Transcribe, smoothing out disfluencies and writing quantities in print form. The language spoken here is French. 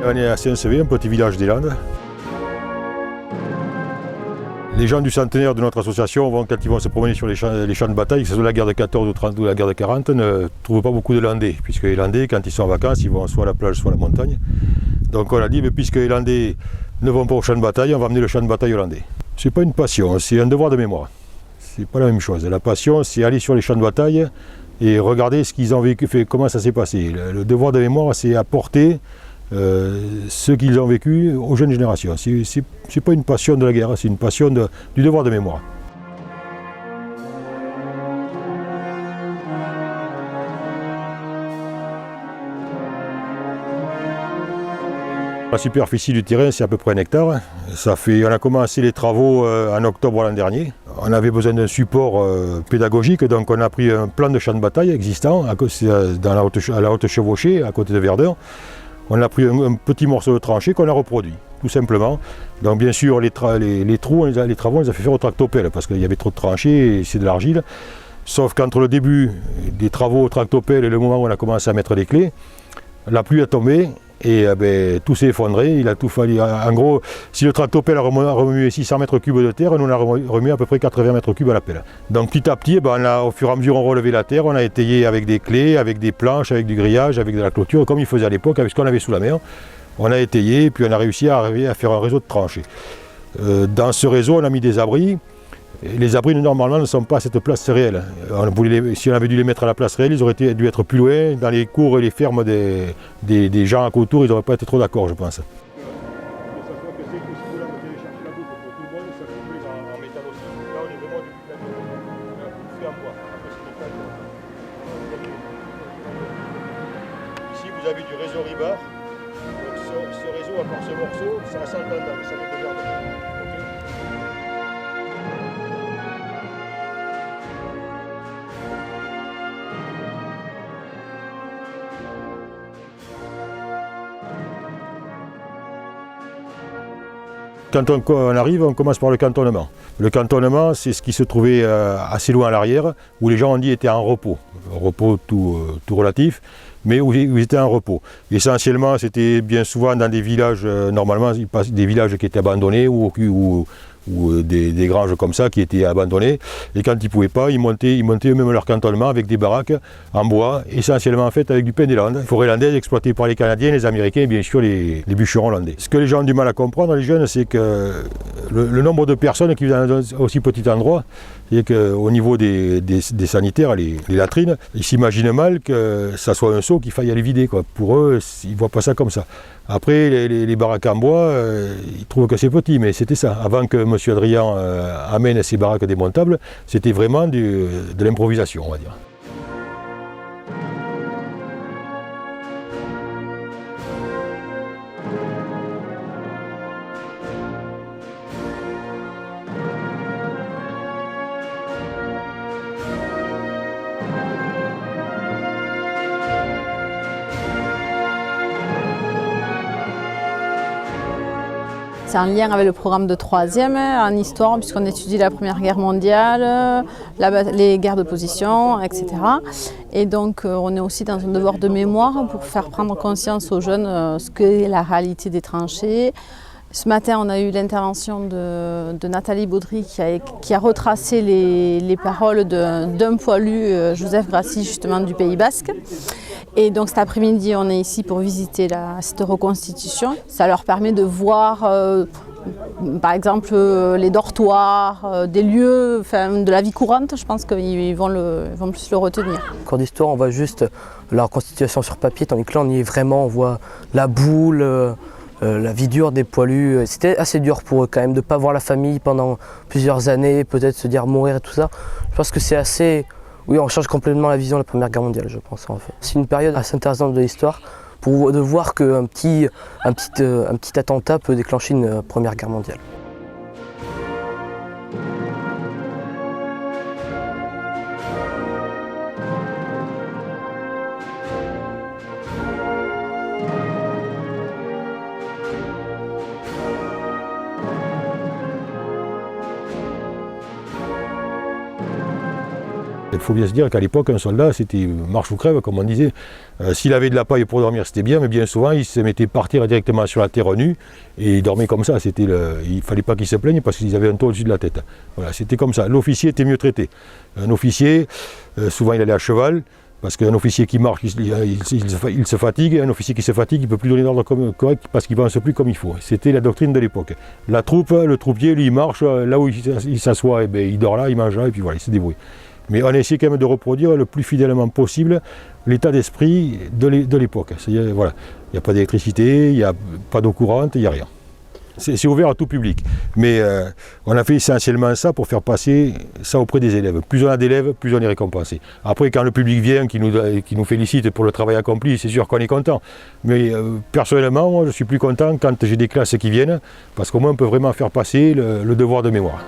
On est à Saint-Sevé, un petit village des Landes. Les gens du centenaire de notre association, quand ils vont se promener sur les champs de bataille, que ce soit la guerre de 14 ou 30 ou la guerre de 40, ne trouvent pas beaucoup de Landais. Puisque les Landais, quand ils sont en vacances, ils vont soit à la plage, soit à la montagne. Donc on a dit, mais puisque les Landais ne vont pas au champ de bataille, on va amener le champ de bataille hollandais. C'est pas une passion, c'est un devoir de mémoire. C'est pas la même chose. La passion, c'est aller sur les champs de bataille et regarder ce qu'ils ont vécu, comment ça s'est passé. Le devoir de mémoire, c'est apporter ce qu'ils ont vécu aux jeunes générations. C'est pas une passion de la guerre, c'est une passion du devoir de mémoire. La superficie du terrain, c'est à peu près 1 hectare. On a commencé les travaux en octobre l'an dernier. On avait besoin d'un support pédagogique, donc on a pris un plan de champ de bataille existant à la haute chevauchée, à côté de Verdun. On a pris un petit morceau de tranchée qu'on a reproduit, tout simplement. Donc bien sûr, les travaux, on les a fait faire au tractopelle, parce qu'il y avait trop de tranchées et c'est de l'argile. Sauf qu'entre le début des travaux au tractopelle et le moment où on a commencé à mettre les clés, la pluie a tombé et tout s'est effondré. Il a tout fallu. En gros, si le tractopelle a remué 600 mètres cubes de terre, nous on a remué à peu près 80 mètres cubes à la pelle. Donc petit à petit, au fur et à mesure on relevait la terre, on a étayé avec des clés, avec des planches, avec du grillage, avec de la clôture, comme il faisait à l'époque, avec ce qu'on avait sous la mer. On a étayé, puis on a réussi à arriver à faire un réseau de tranchées. Dans ce réseau, on a mis des abris. Les abris, normalement, ne sont pas à cette place réelle. Si on avait dû les mettre à la place réelle, ils auraient dû être plus loin. Dans les cours et les fermes des gens autour, ils n'auraient pas été trop d'accord, je pense. Ici, vous avez du réseau Ribar. Ce réseau, à part ce morceau, ça a 100 ans, ça vient de Verdun. Quand on arrive, on commence par le cantonnement. Le cantonnement, c'est ce qui se trouvait assez loin à l'arrière, où les gens ont dit étaient en repos. Repos tout relatif, mais où ils étaient en repos. Essentiellement, c'était bien souvent dans des villages, normalement, des villages qui étaient abandonnés ou des granges comme ça qui étaient abandonnées. Et quand ils ne pouvaient pas, ils montaient eux-mêmes leur cantonnement avec des baraques en bois, essentiellement faites avec du pin des Landes. Forêt landaise exploitée par les Canadiens, les Américains et bien sûr les bûcherons landais. Ce que les gens ont du mal à comprendre, les jeunes, c'est que le nombre de personnes qui vivent dans un aussi petit endroit, c'est qu'au niveau des sanitaires, les latrines, ils s'imaginent mal que ça soit un seau qu'il faille aller vider, quoi. Pour eux, ils ne voient pas ça comme ça. Après, les baraques en bois, ils trouvent que c'est petit, mais c'était ça. Avant que M. Adrian amène ces baraques démontables, c'était vraiment de l'improvisation, on va dire. C'est en lien avec le programme de 3e en histoire, puisqu'on étudie la Première Guerre mondiale, les guerres de position, etc. Et donc on est aussi dans un devoir de mémoire pour faire prendre conscience aux jeunes ce qu'est la réalité des tranchées. Ce matin, on a eu l'intervention de Nathalie Baudry qui a retracé les paroles d'un poilu, Joseph Grassi, justement du Pays Basque. Et donc cet après-midi, on est ici pour visiter cette reconstitution. Ça leur permet de voir, par exemple, les dortoirs, des lieux, de la vie courante. Je pense qu'ils vont plus le retenir. En cours d'histoire, on voit juste la reconstitution sur papier, tandis que là, on y est vraiment, on voit la boule, la vie dure des poilus. C'était assez dur pour eux quand même de ne pas voir la famille pendant plusieurs années, peut-être se dire mourir et tout ça. Je pense que c'est assez... Oui, on change complètement la vision de la Première Guerre mondiale, je pense en fait. C'est une période assez intéressante de l'histoire de voir qu'un petit attentat peut déclencher une Première Guerre mondiale. Il faut bien se dire qu'à l'époque, un soldat, c'était marche ou crève, comme on disait. S'il avait de la paille pour dormir, c'était bien, mais bien souvent, il se mettait partir directement sur la terre nue et il dormait comme ça. Il ne fallait pas qu'il se plaigne parce qu'ils avaient un toit au-dessus de la tête. Voilà, c'était comme ça. L'officier était mieux traité. Un officier, souvent, il allait à cheval, parce qu'un officier qui marche, il se fatigue, et un officier qui se fatigue, il ne peut plus donner l'ordre correct parce qu'il ne pense plus comme il faut. C'était la doctrine de l'époque. La troupe, le troupier, lui, il marche, là où il s'assoit, il dort là, il mange là, et puis voilà, il se débrouille. Mais on a essayé quand même de reproduire le plus fidèlement possible l'état d'esprit de l'époque. Voilà. Il n'y a pas d'électricité, il n'y a pas d'eau courante, il n'y a rien. C'est ouvert à tout public. Mais on a fait essentiellement ça pour faire passer ça auprès des élèves. Plus on a d'élèves, plus on est récompensé. Après, quand le public vient, qui nous félicite pour le travail accompli, c'est sûr qu'on est content. Mais personnellement, moi, je suis plus content quand j'ai des classes qui viennent, parce qu'au moins on peut vraiment faire passer le devoir de mémoire.